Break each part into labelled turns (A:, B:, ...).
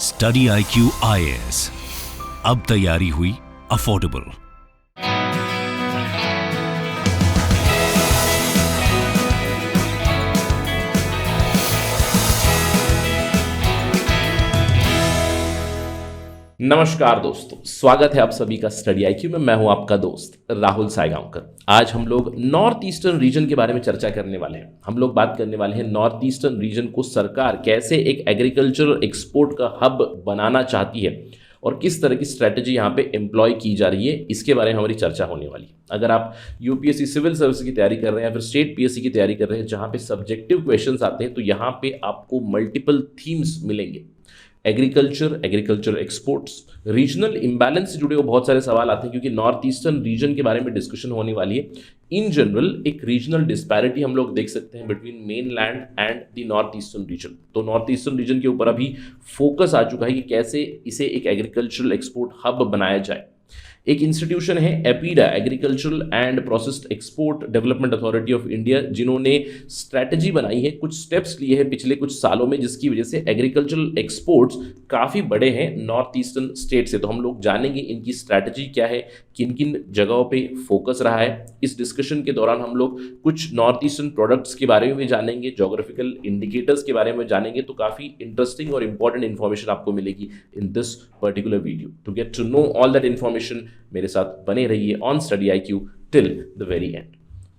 A: Study IQ IAS, अब तैयारी हुई अफोर्डेबल।
B: नमस्कार दोस्तों, स्वागत है आप सभी का स्टडी IQ में। मैं हूं आपका दोस्त राहुल सायगांवकर। आज हम लोग नॉर्थ ईस्टर्न रीजन के बारे में चर्चा करने वाले हैं। हम लोग बात करने वाले हैं नॉर्थ ईस्टर्न रीजन को सरकार कैसे एक एग्रीकल्चरल एक्सपोर्ट का हब बनाना चाहती है और किस तरह की स्ट्रैटेजी यहाँ पे एम्प्लॉय की जा रही है, इसके बारे में हमारी चर्चा होने वाली है। अगर आप यूपीएससी सिविल सर्विस की तैयारी कर रहे हैं या फिर स्टेट पीएससी की तैयारी कर रहे हैं जहाँ पे सब्जेक्टिव क्वेश्चंस आते हैं, तो यहाँ पे आपको मल्टीपल थीम्स मिलेंगे। एग्रीकल्चर एक्सपोर्ट्स, रीजनल इम्बैलेंस से जुड़े हुए बहुत सारे सवाल आते हैं क्योंकि नॉर्थ ईस्टर्न रीजन के बारे में डिस्कशन होने वाली है। इन जनरल एक रीजनल डिस्पैरिटी हम लोग देख सकते हैं between main land and the north eastern region. तो नॉर्थ ईस्टर्न रीजन के ऊपर अभी फोकस आ चुका है कि कैसे इसे एक एग्रीकल्चरल एक्सपोर्ट हब बनाया जाए। एक इंस्टीट्यूशन है APEDA, agricultural and processed export development authority of India, जिन्होंने स्ट्रैटेजी बनाई है, कुछ स्टेप्स लिए हैं पिछले कुछ सालों में, जिसकी वजह से एग्रीकल्चरल एक्सपोर्ट्स काफ़ी बड़े हैं नॉर्थ ईस्टर्न स्टेट से। तो हम लोग जानेंगे इनकी स्ट्रैटेजी क्या है, किन किन जगहों पे फोकस रहा है। इस डिस्कशन के दौरान हम लोग कुछ नॉर्थ ईस्टर्न प्रोडक्ट्स के बारे में भी जानेंगे, जोग्राफिकल इंडिकेटर्स के बारे में जानेंगे। तो काफ़ी इंटरेस्टिंग और इंपॉर्टेंट इन्फॉर्मेशन आपको मिलेगी in this particular video. To get to know all that information, मेरे साथ बने रहिए on study IQ till the very end.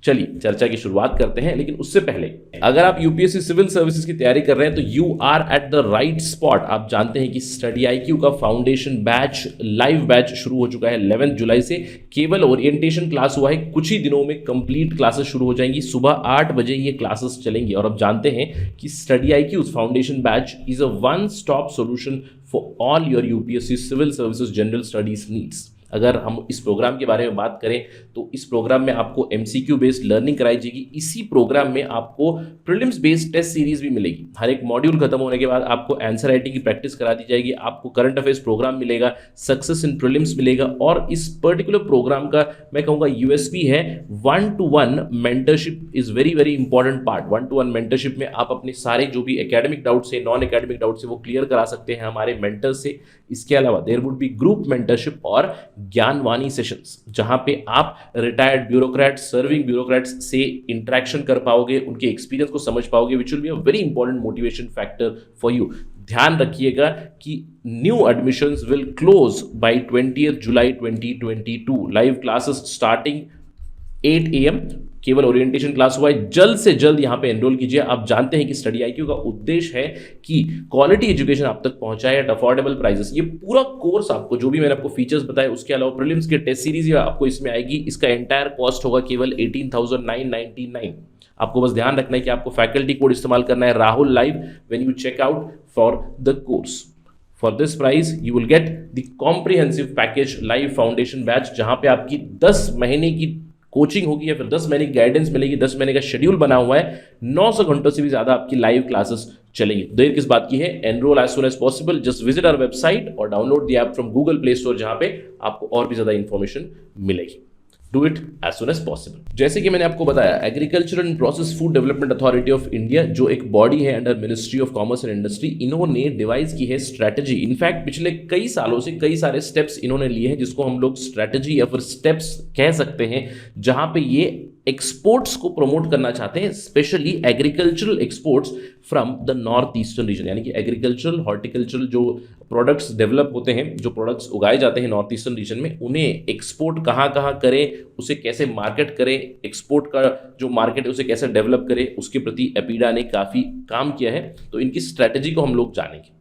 B: चलिए चर्चा की शुरुआत करते हैं, लेकिन उससे पहले अगर आप यूपीएससी सिविल सर्विसेज की तैयारी कर रहे हैं तो you are at the right spot. आप जानते हैं कि स्टडी IQ का फाउंडेशन बैच, लाइव बैच शुरू हो चुका है 11 जुलाई से। केवल ओरिएंटेशन क्लास हुआ है, कुछ ही दिनों में कंप्लीट क्लासेस शुरू हो जाएंगी। सुबह 8 बजे ये क्लासेस चलेंगी और आप जानते हैं कि study IQ foundation batch is a one stop solution for all your UPSC civil services general studies needs. अगर हम इस प्रोग्राम के बारे में बात करें तो इस प्रोग्राम में आपको MCQ बेस्ड लर्निंग कराई जाएगी। इसी प्रोग्राम में आपको प्रीलिम्स बेस्ड टेस्ट सीरीज भी मिलेगी। हर एक मॉड्यूल खत्म होने के बाद आपको आंसर राइटिंग की प्रैक्टिस करा दी जाएगी, आपको करंट अफेयर्स प्रोग्राम मिलेगा, सक्सेस इन प्रीलिम्स मिलेगा। और इस पर्टिकुलर प्रोग्राम का मैं कहूँगा USP है 1-to-1 mentorship is very very important part. 1-to-1 mentorship में आप अपने सारे जो भी एकेडमिक डाउट्स है, नॉन एकेडमिक डाउट्स है, वो क्लियर करा सकते हैं हमारे मेंटर से। इसके अलावा there would be group mentorship और ज्ञानवाणी सेशंस, जहां पे आप रिटायर्ड ब्यूरोक्रेट्स, सर्विंग ब्यूरोक्रेट्स से इंटरेक्शन कर पाओगे, उनके एक्सपीरियंस को समझ पाओगे, which will be a very important motivation factor for you. ध्यान रखिएगा कि new admissions will close by 20 July 2022। Live classes starting 8 AM। केवल ओरिएंटेशन क्लास हुआ है, जल्द से जल्द यहाँ पे एनरोल कीजिए। आप जानते हैं कि स्टडी IQ का उद्देश्य है कि क्वालिटी एजुकेशन आप तक पहुंचाए एट अफोर्डेबल प्राइसेस। ये पूरा कोर्स आपको, जो भी मैंने आपको फीचर्स बताए, उसके अलावा प्रीलिम्स के टेस्ट सीरीज आपको इसमें आएगी। इसका एंटायर कॉस्ट होगा केवल 18,999। आपको बस ध्यान रखना है कि आपको फैकल्टी कोड इस्तेमाल करना है Rahul live when you check out for the course. For this price you will get the comprehensive package live foundation batch, जहां पे आपकी 10 महीने की कोचिंग होगी या फिर 10 महीने की गाइडेंस मिलेगी। 10 महीने का शेड्यूल बना हुआ है, 900 घंटों से भी ज्यादा आपकी लाइव क्लासेस चलेगी। देर किस बात की है, enrol as soon as possible. Just visit our website और download the app from Google Play Store, जहां पे आपको और भी ज्यादा इंफॉर्मेशन मिलेगी। Do it as soon as possible. जैसे कि मैंने आपको बताया, agriculture and process food development authority of India, जो एक बॉडी है under ministry of commerce and industry, इन्होंने डिवाइस की है स्ट्रैटेजी। इनफैक्ट पिछले कई सालों से कई सारे स्टेप्स इन्होंने लिए हैं, जिसको हम लोग स्ट्रैटेजी या फिर स्टेप्स कह सकते हैं, जहां पे ये एक्सपोर्ट्स को प्रमोट करना चाहते हैं, specially agricultural exports from the north eastern region. यानी कि एग्रीकल्चरल, हॉर्टिकल्चरल जो प्रोडक्ट्स डेवलप होते हैं, जो प्रोडक्ट्स उगाए जाते हैं नॉर्थ ईस्टर्न रीजन में, उन्हें एक्सपोर्ट कहाँ कहाँ करें, उसे कैसे मार्केट करें, एक्सपोर्ट का जो मार्केट है उसे कैसे डेवलप करें, उसके प्रति एपीडा ने काफ़ी काम किया है। तो इनकी स्ट्रैटेजी को हम लोग जानेंगे।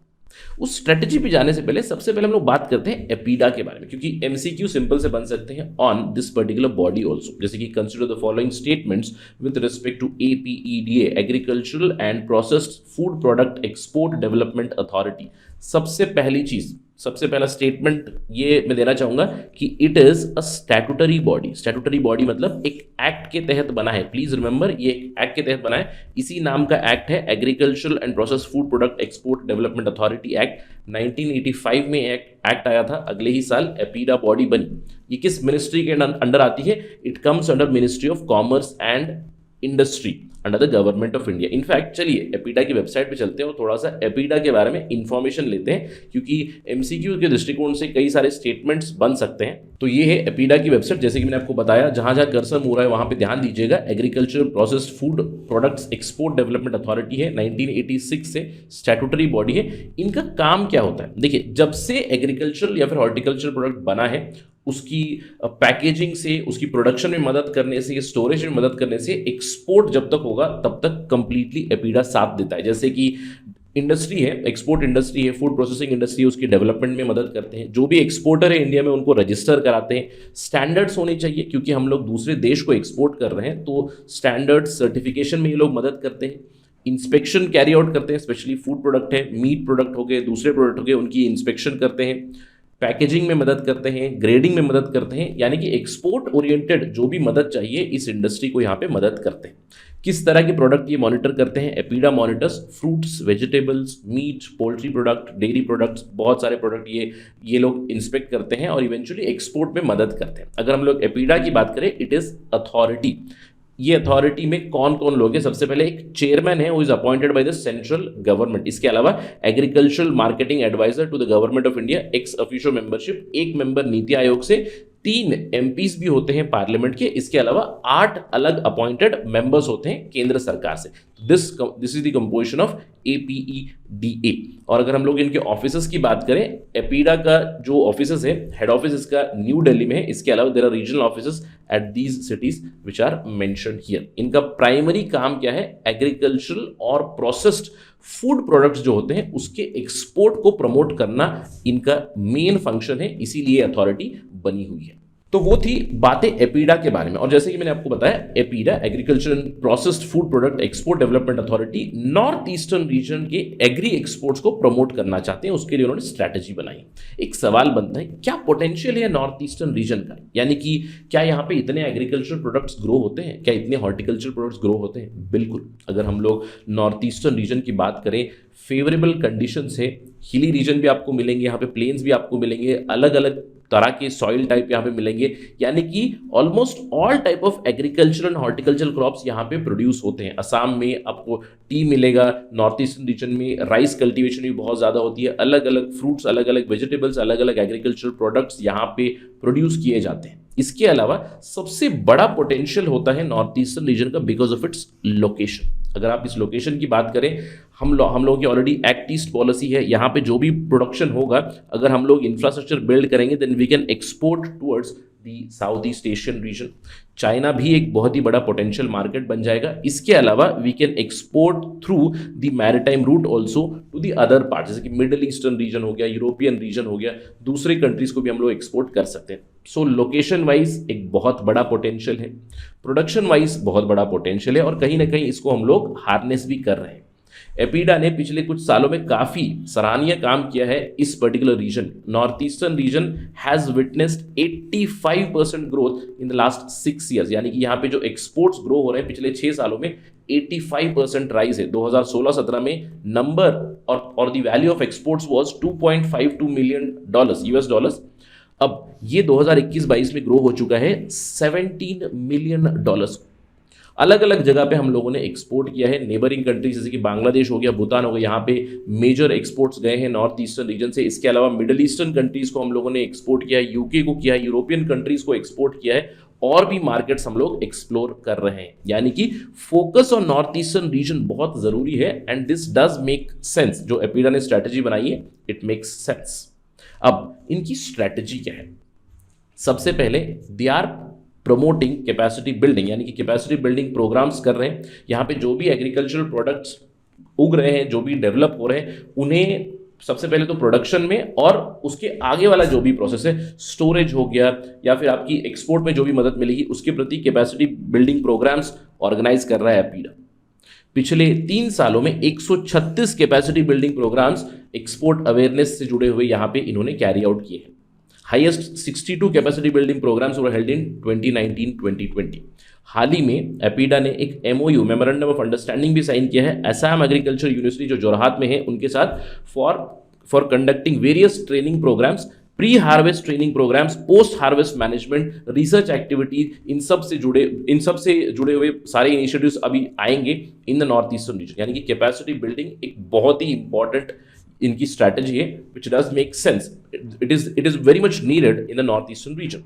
B: उस स्ट्रेटजी पे जाने से पहले सबसे पहले हम लोग बात करते हैं एपीडा के बारे में, क्योंकि MCQ सिंपल से बन सकते हैं on this particular body also. जैसे कि consider the following statements with respect to APEDA, agricultural and processed food product export development authority. सबसे पहली चीज, सबसे पहला स्टेटमेंट ये मैं देना चाहूंगा कि it is a statutory body. Statutory body मतलब एक एक्ट के तहत बना है। प्लीज रिमेंबर, ये एक एक्ट के तहत बना है। इसी नाम का एक्ट है agricultural and process food product export development authority act. 1985 में एक्ट आया था, अगले ही साल एपीडा बॉडी बनी। ये किस मिनिस्ट्री के अंडर आती है? It comes under ministry of commerce and industry under the government of India. In fact चलिए एपीडा की वेबसाइट पे चलते हैं और थोड़ा सा एपीडा के बारे में इंफॉर्मेशन लेते हैं, क्योंकि एमसीक्यू के दृष्टिकोण से कई सारे स्टेटमेंट्स बन सकते हैं। तो ये है एपीडा की वेबसाइट, जैसे कि मैंने आपको बताया, जहां जहां कर्सर मूव रहा है वहां पे ध्यान दीजिएगा। Agriculture processed food products export development authority है, 1986 से स्टैट्यूटरी बॉडी है। इनका काम क्या होता है? देखिए, जब से एग्रीकल्चरल या फिर हॉर्टिकल्चर प्रोडक्ट बना है, उसकी पैकेजिंग से, उसकी प्रोडक्शन में मदद करने से, स्टोरेज में मदद करने से, एक्सपोर्ट जब तक होगा तब तक कंप्लीटली एपीडा साथ देता है। जैसे कि इंडस्ट्री है, एक्सपोर्ट इंडस्ट्री है, फूड प्रोसेसिंग इंडस्ट्री है, उसकी डेवलपमेंट में मदद करते हैं। जो भी एक्सपोर्टर है इंडिया में उनको रजिस्टर कराते हैं। स्टैंडर्ड्स होने चाहिए, क्योंकि हम लोग दूसरे देश को एक्सपोर्ट कर रहे हैं, तो स्टैंडर्ड सर्टिफिकेशन में ये लोग मदद करते हैं। इंस्पेक्शन कैरी आउट करते हैं, स्पेशली फूड प्रोडक्ट है, मीट प्रोडक्ट हो गए, दूसरे प्रोडक्ट हो गए, उनकी इंस्पेक्शन करते हैं। पैकेजिंग में मदद करते हैं, ग्रेडिंग में मदद करते हैं, यानी कि एक्सपोर्ट ओरिएंटेड जो भी मदद चाहिए इस इंडस्ट्री को यहाँ पे मदद करते हैं। किस तरह के प्रोडक्ट ये मॉनिटर करते हैं? APEDA monitors fruits, vegetables, meat, poultry product, dairy products, बहुत सारे प्रोडक्ट ये लोग इंस्पेक्ट करते हैं और इवेंचुअली एक्सपोर्ट में मदद करते हैं। अगर हम लोग एपीडा की बात करें, इट इज अथॉरिटी। ये अथॉरिटी में कौन कौन लोग हैं? सबसे पहले एक चेयरमैन है, वो is appointed by the central government. इसके अलावा agricultural marketing adviser to the government of India, ex officio membership, एक मेंबर नीति आयोग से, 3 एमपीज भी होते हैं पार्लियामेंट के। इसके अलावा 8 अलग अपॉइंटेड मेंबर्स होते हैं केंद्र सरकार से। This is the composition of APEDA। और अगर हम लोग इनके ऑफिसेस की बात करें, एपीडा का जो ऑफिसेस है, हेड ऑफिस इसका न्यू दिल्ली में है। इसके अलावा there are regional offices at these cities which are mentioned here. इनका प्राइमरी काम क्या है? एग्रीकल्चरल और प्रोसेस्ड फूड प्रोडक्ट्स जो होते हैं उसके एक्सपोर्ट को प्रमोट करना इनका मेन फंक्शन है, इसीलिए अथॉरिटी बनी हुई है। तो वो थी बातें एपीडा के बारे में। और जैसे कि मैंने आपको बताया, APEDA agriculture and processed food product export development authority north eastern region के एग्री एक्सपोर्ट्स को प्रमोट करना चाहते हैं, उसके लिए उन्होंने स्ट्रैटेजी बनाई। एक सवाल बनता है, क्या पोटेंशियल है नॉर्थ ईस्टर्न रीजन का? यानी कि क्या यहाँ पे इतने एग्रीकल्चर प्रोडक्ट्स ग्रो होते हैं? क्या इतने हॉर्टिकल्चर प्रोडक्ट्स ग्रो होते हैं? बिल्कुल। अगर हम लोग नॉर्थ ईस्टर्न रीजन की बात करें, फेवरेबल कंडीशंस है, हिली रीजन भी आपको मिलेंगे, यहाँ पे प्लेन्स भी आपको मिलेंगे, अलग अलग तरह के सॉइल टाइप यहाँ पे मिलेंगे, यानी कि almost all type of agriculture and horticulture crops यहाँ पे प्रोड्यूस होते हैं। असम में आपको टी मिलेगा, नॉर्थ ईस्टर्न रीजन में राइस कल्टीवेशन भी बहुत ज़्यादा होती है, अलग अलग फ्रूट्स, अलग अलग वेजिटेबल्स, अलग अलग एग्रीकल्चर प्रोडक्ट्स यहाँ पे प्रोड्यूस किए जाते हैं। इसके अलावा सबसे बड़ा पोटेंशियल होता है नॉर्थ ईस्टर्न रीजन का बिकॉज ऑफ इट्स लोकेशन। अगर आप इस लोकेशन की बात करें, हम लोगों की ऑलरेडी एक्ट ईस्ट पॉलिसी है। यहाँ पे जो भी प्रोडक्शन होगा, अगर हम लोग इंफ्रास्ट्रक्चर बिल्ड करेंगे, then we can export towards the south east Asian region. China भी एक बहुत ही बड़ा पोटेंशियल मार्केट बन जाएगा। इसके अलावा we can export through the maritime route also to the other part, जैसे कि मिडिल ईस्टर्न रीजन हो गया, यूरोपियन रीजन हो गया, दूसरे कंट्रीज को भी हम लोग एक्सपोर्ट कर सकते हैं। सो लोकेशन वाइज एक बहुत बड़ा पोटेंशियल है, प्रोडक्शन वाइज बहुत बड़ा पोटेंशियल है, और कहीं ना कहीं इसको हम लोग हार्नेस भी कर रहे हैं। एपीडा ने पिछले कुछ सालों में काफी सराहनीय काम किया है इस particular region. North eastern region has witnessed 85% growth in the last 6 years, यानी कि यहाँ पे जो एक्सपोर्ट्स ग्रो हो रहे हैं पिछले 6 सालों में 85% राइज है। 2016-17 में नंबर और the value of exports was $2.52 million US dollars. अब ये 2021-22 में ग्रो हो चुका है $17 मिलियन। अलग अलग जगह पे हम लोगों ने एक्सपोर्ट किया है। नेबरिंग कंट्रीज जैसे कि बांग्लादेश हो गया, भूटान हो गया, यहाँ पे मेजर एक्सपोर्ट्स गए हैं नॉर्थ ईस्टर्न रीजन से। इसके अलावा मिडिल ईस्टर्न कंट्रीज को हम लोगों ने एक्सपोर्ट किया है, यूके को किया है, यूरोपियन कंट्रीज को एक्सपोर्ट किया है, और भी मार्केट्स हम लोग एक्सप्लोर कर रहे हैं। यानी कि focus on north eastern region बहुत जरूरी है, and this does make sense. जो एपीडा ने स्ट्रैटेजी बनाई है, इट मेक्स सेंस। अब इनकी स्ट्रैटेजी क्या है? सबसे पहले they are promoting capacity building, यानी कि कैपेसिटी बिल्डिंग प्रोग्राम्स कर रहे हैं। यहाँ पे जो भी एग्रीकल्चरल प्रोडक्ट्स उग रहे हैं, जो भी डेवलप हो रहे हैं, उन्हें सबसे पहले तो प्रोडक्शन में और उसके आगे वाला जो भी प्रोसेस है, स्टोरेज हो गया या फिर आपकी एक्सपोर्ट में जो भी मदद मिलेगी, उसके प्रति कैपेसिटी बिल्डिंग प्रोग्राम्स ऑर्गेनाइज कर रहा है एपीडा। पिछले 3 सालों में 136 capacity building programmes export awareness से जुड़े हुए यहाँ पे इन्होंने कैरी आउट किए हैं। Highest 62 capacity building programmes were held in 2019-2020। हाल ही में एपीडा ने एक MOU मेमोरेंडम ऑफ अंडरस्टैंडिंग भी साइन किया है असम एग्रीकल्चर यूनिवर्सिटी जो जोरहाट में है उनके साथ for conducting various training programmes pre harvest training programmes, post harvest management, research activities, इन सब से जुड़े हुए सारे इनिशिएटिव्स अभी आएंगे in the north eastern region. यानी कि कैपेसिटी बिल्डिंग एक बहुत ही इंपॉर्टेंट इनकी स्ट्रैटेजी है, which does make sense, it is very much needed in the north eastern region.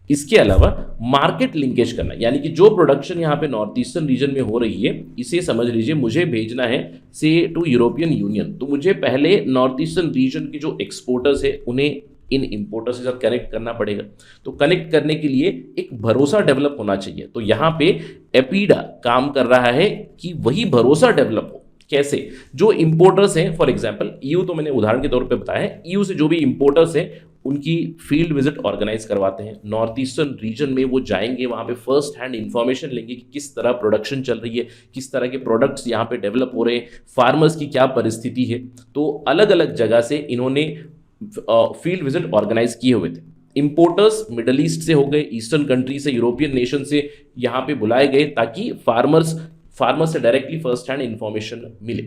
B: इसके अलावा मार्केट लिंकेज करना, यानी कि जो प्रोडक्शन यहाँ पे नॉर्थ ईस्टर्न रीजन में हो रही है, इसे समझ लीजिए मुझे भेजना है से टू यूरोपियन यूनियन, तो मुझे पहले नॉर्थ ईस्टर्न रीजन के जो एक्सपोर्टर्स है उन्हें इन इंपोर्टर्स के साथ कनेक्ट करना पड़ेगा। तो कनेक्ट करने के लिए एक भरोसा डेवलप होना चाहिए। तो यहाँ पे एपीडा काम कर रहा है कि वही भरोसा डेवलप हो। कैसे? जो इंपोर्टर्स हैं, फॉर एग्जांपल ईयू, तो मैंने उदाहरण के तौर पे बताया है, ईयू से जो भी इंपोर्टर्स हैं उनकी फील्ड विजिट ऑर्गेनाइज करवाते हैं नॉर्थ ईस्टर्न रीजन में। वो जाएंगे वहाँ पे फर्स्ट हैंड इंफॉर्मेशन लेंगे कि किस तरह प्रोडक्शन चल रही है, किस तरह के प्रोडक्ट्स यहाँ पे डेवलप हो रहे हैं, फार्मर्स की क्या परिस्थिति है। तो अलग अलग जगह से इन्होंने फील्ड विजिट ऑर्गेनाइज किए हुए थे। इंपोर्टर्स मिडल ईस्ट से हो गए, ईस्टर्न कंट्री से, यूरोपियन नेशन से यहाँ पे बुलाए गए ताकि फार्मर्स से डायरेक्टली फर्स्ट हैंड इंफॉर्मेशन मिले।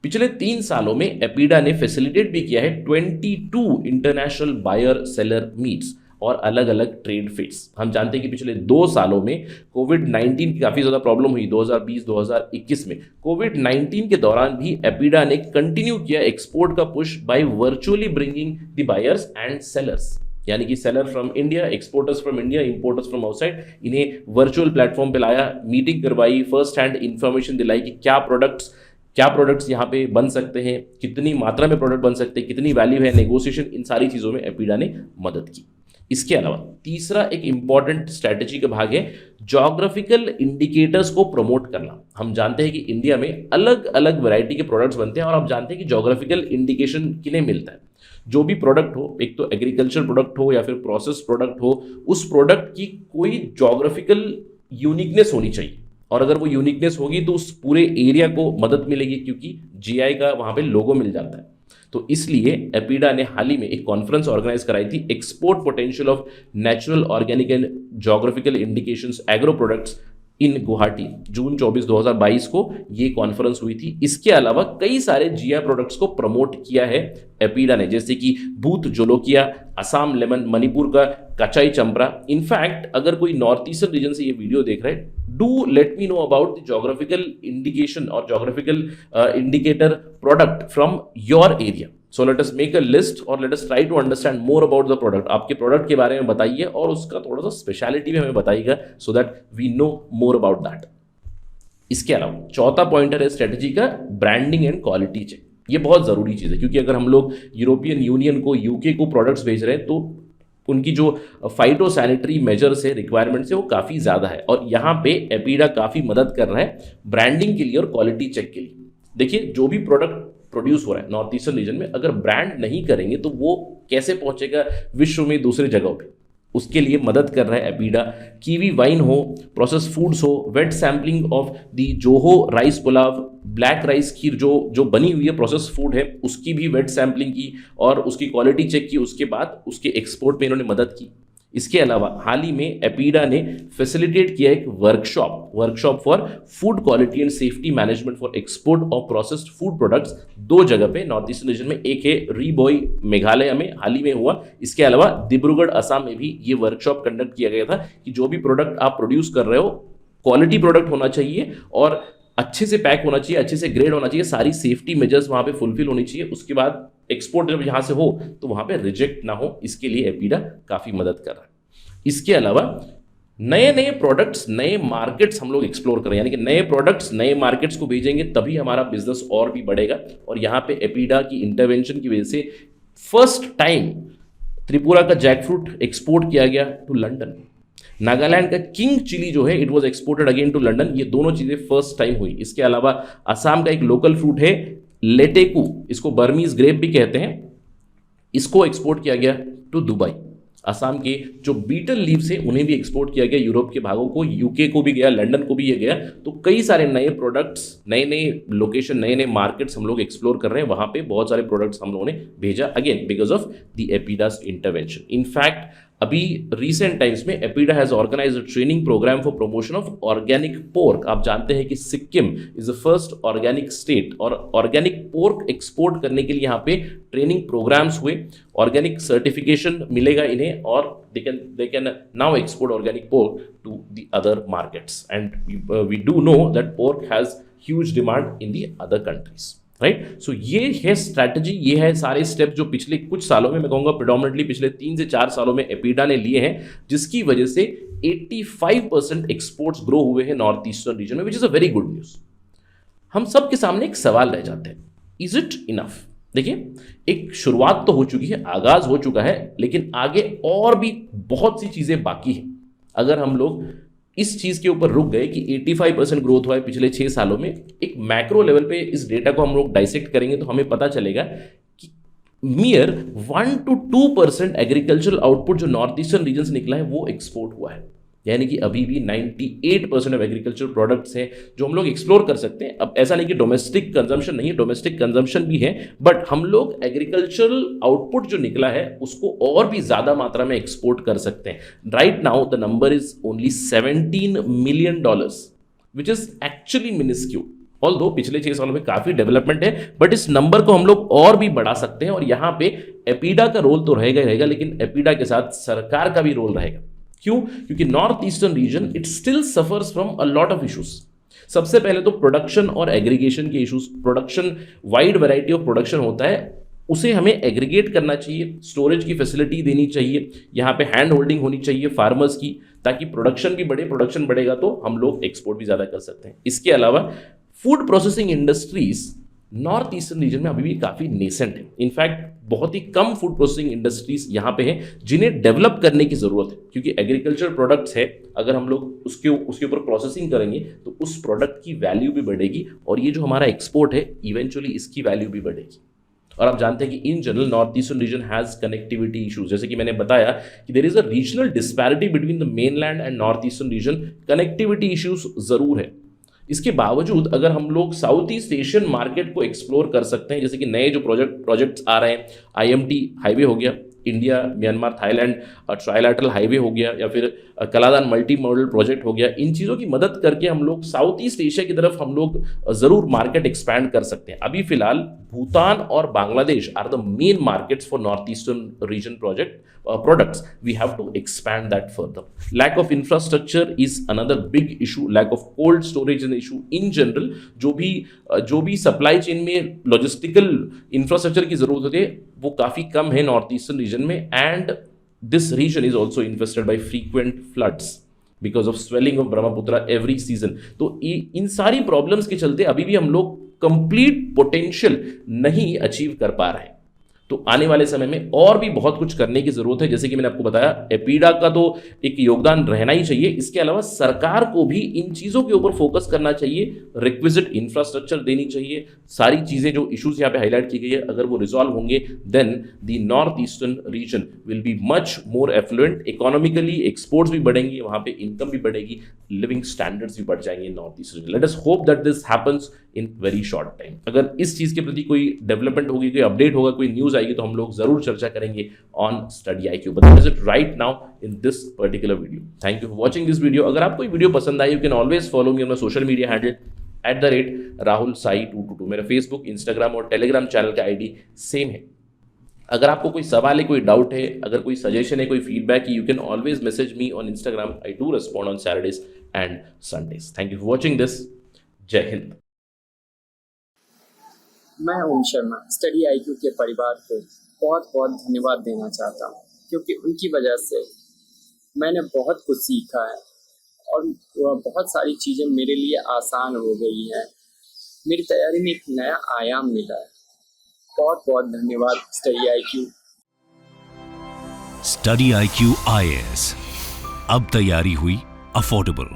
B: पिछले 3 सालों में एपीडा ने फैसिलिटेट भी किया है 22 इंटरनेशनल बायर सेलर मीट्स और अलग अलग ट्रेड फेयर्स। हम जानते हैं कि पिछले 2 सालों में कोविड-19 की काफ़ी ज़्यादा प्रॉब्लम हुई 2020-2021 में। कोविड-19 के दौरान भी एपीडा ने कंटिन्यू किया एक्सपोर्ट का push by virtually bringing the buyers and sellers, यानी कि seller from India, exporters from India, importers from outside, इन्हें वर्चुअल प्लेटफॉर्म पे लाया, मीटिंग करवाई, फर्स्ट हैंड इंफॉर्मेशन दिलाई कि क्या प्रोडक्ट्स यहाँ पे बन सकते हैं, कितनी मात्रा में प्रोडक्ट बन सकते हैं, कितनी वैल्यू है, नेगोशिएशन, इन सारी चीज़ों में एपीडा ने मदद की। इसके अलावा तीसरा एक इंपॉर्टेंट स्ट्रैटेजी का भाग है ज्योग्राफिकल इंडिकेटर्स को प्रमोट करना। हम जानते हैं कि इंडिया में अलग अलग वैरायटी के प्रोडक्ट्स बनते हैं और आप जानते हैं कि ज्योग्राफिकल इंडिकेशन किन्हें मिलता है। जो भी प्रोडक्ट हो, एक तो एग्रीकल्चर प्रोडक्ट हो या फिर प्रोसेस प्रोडक्ट हो, उस प्रोडक्ट की कोई ज्योग्राफिकल यूनिकनेस होनी चाहिए, और अगर वो यूनिकनेस होगी तो उस पूरे एरिया को मदद मिलेगी क्योंकि जीआई का वहाँ पे लोगो मिल जाता है। तो इसलिए एपीडा ने हाल ही में एक कॉन्फ्रेंस ऑर्गेनाइज कराई थी, export potential of natural, organic and geographical indications agro products in Guwahati, June 24, 2022 को ये कॉन्फ्रेंस हुई थी। इसके अलावा कई सारे जीआई प्रोडक्ट्स को प्रमोट किया है एपीडा ने, जैसे कि भूत जोलोकिया, असम लेमन, मणिपुर का कचाई चंपरा। इनफैक्ट अगर कोई नॉर्थ ईस्टर्न रीजन से ये वीडियो देख रहे हैं, do let me know about the geographical indication और geographical indicator product from your area. So let us make a list और let us try to understand more about the product. आपके product के बारे में बताइए और उसका थोड़ा सा स्पेशलिटी भी हमें बताइएगा, so that we know more about that. इसके अलावा चौथा पॉइंटर है स्ट्रेटजी का ब्रांडिंग एंड क्वालिटी चेक। ये बहुत ज़रूरी चीज़ है क्योंकि अगर हम लोग यूरोपियन यूनियन को, यूके को प्रोडक्ट्स भेज रहे हैं तो उनकी जो फाइटो सैनिटरी मेजर्स है, रिक्वायरमेंट्स है, वो काफ़ी ज़्यादा है और यहाँ पे एपीडा काफ़ी मदद कर रहा है ब्रांडिंग के लिए और क्वालिटी चेक के लिए। देखिए, जो भी प्रोडक्ट प्रोड्यूस हो रहा है नॉर्थ ईस्टर्न रीजन में, अगर ब्रांड नहीं करेंगे तो वो कैसे पहुंचेगा विश्व में दूसरी जगहों पे, उसके लिए मदद कर रहा है एपीडा। कीवी वाइन हो, प्रोसेस फूड्स हो, wet sampling of the Joha rice pulao, black rice kheer जो बनी हुई है प्रोसेस फूड है, उसकी भी वेट सैम्पलिंग की और उसकी क्वालिटी चेक की, उसके बाद उसके एक्सपोर्ट में इन्होंने मदद की। इसके अलावा हाल ही में एपीडा ने फैसिलिटेट किया एक workshop for food quality and safety management for export of processed food products, 2 जगह पे नॉर्थ ईस्टर्न रीजन में। एक है रीबॉय मेघालय में हाल ही में हुआ, इसके अलावा डिब्रूगढ़ असम में भी ये वर्कशॉप कंडक्ट किया गया था कि जो भी प्रोडक्ट आप प्रोड्यूस कर रहे हो, क्वालिटी प्रोडक्ट होना चाहिए और अच्छे से पैक होना चाहिए, अच्छे से ग्रेड होना चाहिए, सारी सेफ्टी मेजर्स वहाँ पे फुलफिल होनी चाहिए। उसके बाद एक्सपोर्ट जब यहाँ से हो तो वहाँ पे रिजेक्ट ना हो, इसके लिए एपीडा काफ़ी मदद कर रहा है। इसके अलावा नए प्रोडक्ट्स, नए मार्केट्स हम लोग एक्सप्लोर करें, यानी कि नए प्रोडक्ट्स नए मार्केट्स को भेजेंगे तभी हमारा बिजनेस और भी बढ़ेगा। और यहाँ पे एपीडा की इंटरवेंशन की वजह से फर्स्ट टाइम त्रिपुरा का जैकफ्रूट एक्सपोर्ट किया गया टू लंदन। नागालैंड का किंग चिली जो है, it was exported again to London. ये दोनों चीज़ें फर्स्ट टाइम हुई। इसके अलावा असम का एक लोकल फ्रूट है लेटेकू, इसको बर्मीज ग्रेप भी कहते हैं, इसको एक्सपोर्ट किया गया टू दुबई। असम के जो बीटल लीव्स है उन्हें भी एक्सपोर्ट किया गया यूरोप के भागों को, यूके को भी गया, लंदन को भी ये गया। तो कई सारे नए प्रोडक्ट्स, नए लोकेशन, नए मार्केट्स हम लोग एक्सप्लोर कर रहे हैं। वहाँ पे बहुत सारे प्रोडक्ट्स हम लोगों ने भेजा, again because of the APEDA's intervention. In fact अभी रिसेंट टाइम्स में APEDA has organised a training programme for promotion of organic pork. आप जानते हैं कि Sikkim is the first organic state, और ऑर्गेनिक पोर्क एक्सपोर्ट करने के लिए यहाँ पे ट्रेनिंग प्रोग्राम्स हुए, ऑर्गेनिक सर्टिफिकेशन मिलेगा इन्हें, और they can now export organic pork to the other markets, and we do know that pork has huge demand in the other countries, right. So ये है स्ट्रैटेजी, ये है सारे स्टेप जो पिछले कुछ सालों में, मैं कहूँगा प्रिडोमिनेटली पिछले 3 से 4 सालों में एपीडा ने लिए हैं, जिसकी वजह से 85% एक्सपोर्ट्स ग्रो हुए हैं नॉर्थ ईस्टर्न रीजन में, which is a very good news. हम सब के सामने एक सवाल रह जाते हैं, इज इट इनफ? देखिए, एक शुरुआत तो हो चुकी है, आगाज हो चुका है, लेकिन आगे और भी बहुत सी चीज़ें बाकी हैं। अगर हम लोग इस चीज के ऊपर रुक गए कि 85% ग्रोथ हुआ है पिछले 6 सालों में, एक मैक्रो लेवल पे इस डेटा को हम लोग डाइसेक्ट करेंगे तो हमें पता चलेगा कि मियर 1 to 2% एग्रीकल्चरल आउटपुट जो नॉर्थ ईस्टर्न रीजन से निकला है वो एक्सपोर्ट हुआ है। यानी कि अभी भी 98% ऑफ एग्रीकल्चर प्रोडक्ट्स हैं जो हम लोग एक्सप्लोर कर सकते हैं। अब ऐसा नहीं कि डोमेस्टिक कंजम्पशन नहीं है, डोमेस्टिक कंजम्पशन भी है, बट हम लोग एग्रीकल्चरल आउटपुट जो निकला है उसको और भी ज़्यादा मात्रा में एक्सपोर्ट कर सकते हैं। Right now the number is only $17 million, which is actually minuscule. Although पिछले 6 सालों में काफ़ी डेवलपमेंट है, बट इस नंबर को हम लोग और भी बढ़ा सकते हैं, और यहाँ पे एपीडा का रोल तो रहेगा ही रहेगा, लेकिन एपीडा के साथ सरकार का भी रोल रहेगा। क्यों? क्योंकि north eastern region it still suffers from a lot of issues. सबसे पहले तो प्रोडक्शन और एग्रीगेशन के issues. Production, wide variety of production होता है, उसे हमें एग्रीगेट करना चाहिए, स्टोरेज की फैसिलिटी देनी चाहिए, यहाँ पे हैंड होल्डिंग होनी चाहिए फार्मर्स की, ताकि प्रोडक्शन भी बढ़े। प्रोडक्शन बढ़ेगा तो हम लोग एक्सपोर्ट भी ज़्यादा कर सकते हैं। इसके अलावा food processing industries north eastern रीजन में अभी भी काफ़ी नेसेंट है। इनफैक्ट बहुत ही कम फूड प्रोसेसिंग इंडस्ट्रीज यहाँ पे हैं जिन्हें डेवलप करने की ज़रूरत है, क्योंकि एग्रीकल्चर प्रोडक्ट्स है, अगर हम लोग उसके ऊपर प्रोसेसिंग करेंगे तो उस प्रोडक्ट की वैल्यू भी बढ़ेगी, और ये जो हमारा एक्सपोर्ट है इवेंचुअली इसकी वैल्यू भी बढ़ेगी। और आप जानते हैं कि in general north eastern region has connectivity issues. जैसे कि मैंने बताया कि there is a regional disparity between the mainland and north eastern region. Connectivity issues ज़रूर है, इसके बावजूद अगर हम लोग साउथ ईस्ट एशियन मार्केट को एक्सप्लोर कर सकते हैं, जैसे कि नए जो प्रोजेक्ट्स आ रहे हैं, IMT हाईवे हो गया, India Myanmar Thailand trilateral highway हो गया, या फिर कलादान मल्टी मॉडल प्रोजेक्ट हो गया, इन चीज़ों की मदद करके हम लोग साउथ ईस्ट एशिया की तरफ हम लोग ज़रूर मार्केट एक्सपैंड कर सकते हैं। अभी फिलहाल भूटान और Bangladesh are the main markets for north eastern region products. We have to expand that further. Lack of infrastructure is another big issue. Lack of cold storage is an issue in general. जो भी supply chain में logistical infrastructure की जरूरत होती है वो काफ़ी कम है नॉर्थ ईस्टर्न रीजन में, and this region is also infested by frequent floods because of swelling of Brahmaputra every season. तो इन सारी प्रॉब्लम्स के चलते अभी भी हम लोग कंप्लीट पोटेंशियल नहीं अचीव कर पा रहे हैं। तो आने वाले समय में और भी बहुत कुछ करने की जरूरत है। जैसे कि मैंने आपको बताया, एपीडा का तो एक योगदान रहना ही चाहिए, इसके अलावा सरकार को भी इन चीज़ों के ऊपर फोकस करना चाहिए, रिक्विजिट इंफ्रास्ट्रक्चर देनी चाहिए। सारी चीज़ें जो इश्यूज यहाँ पे हाईलाइट की गई है, अगर वो रिजॉल्व होंगे then the north eastern region will be much more affluent economically, exports भी बढ़ेंगे, वहाँ पे इनकम भी बढ़ेगी, लिविंग स्टैंडर्ड्स भी बढ़ जाएंगे north east region. Let us hope that this happens in very short time. अगर इस चीज़ के प्रति कोई डेवलपमेंट होगी, कोई अपडेट होगा, कोई न्यूज़ आएगी तो हम लोग जरूर चर्चा करेंगे on study IQ। But that is it right now in this particular video. Thank you for watching this video. अगर आपको ये वीडियो पसंद आई, you can always follow me on my social media handle @RahulSai222। मेरा Facebook, Instagram और Telegram channel का ID same है। अगर आपको कोई सवाल है, कोई डाउट है, अगर कोई सजेशन है, कोई फीडबैक है, you can always message me on Instagram. I do respond on Saturdays and Sundays. Thank you for watching this. जय हिंद।
C: मैं ओम शर्मा स्टडी IQ के परिवार को बहुत बहुत धन्यवाद देना चाहता हूँ, क्योंकि उनकी वजह से मैंने बहुत कुछ सीखा है और बहुत सारी चीज़ें मेरे लिए आसान हो गई हैं। मेरी तैयारी में एक नया आयाम मिला है। बहुत बहुत धन्यवाद study IQ।
A: Study IQ IAS, अब तैयारी हुई अफोर्डेबल।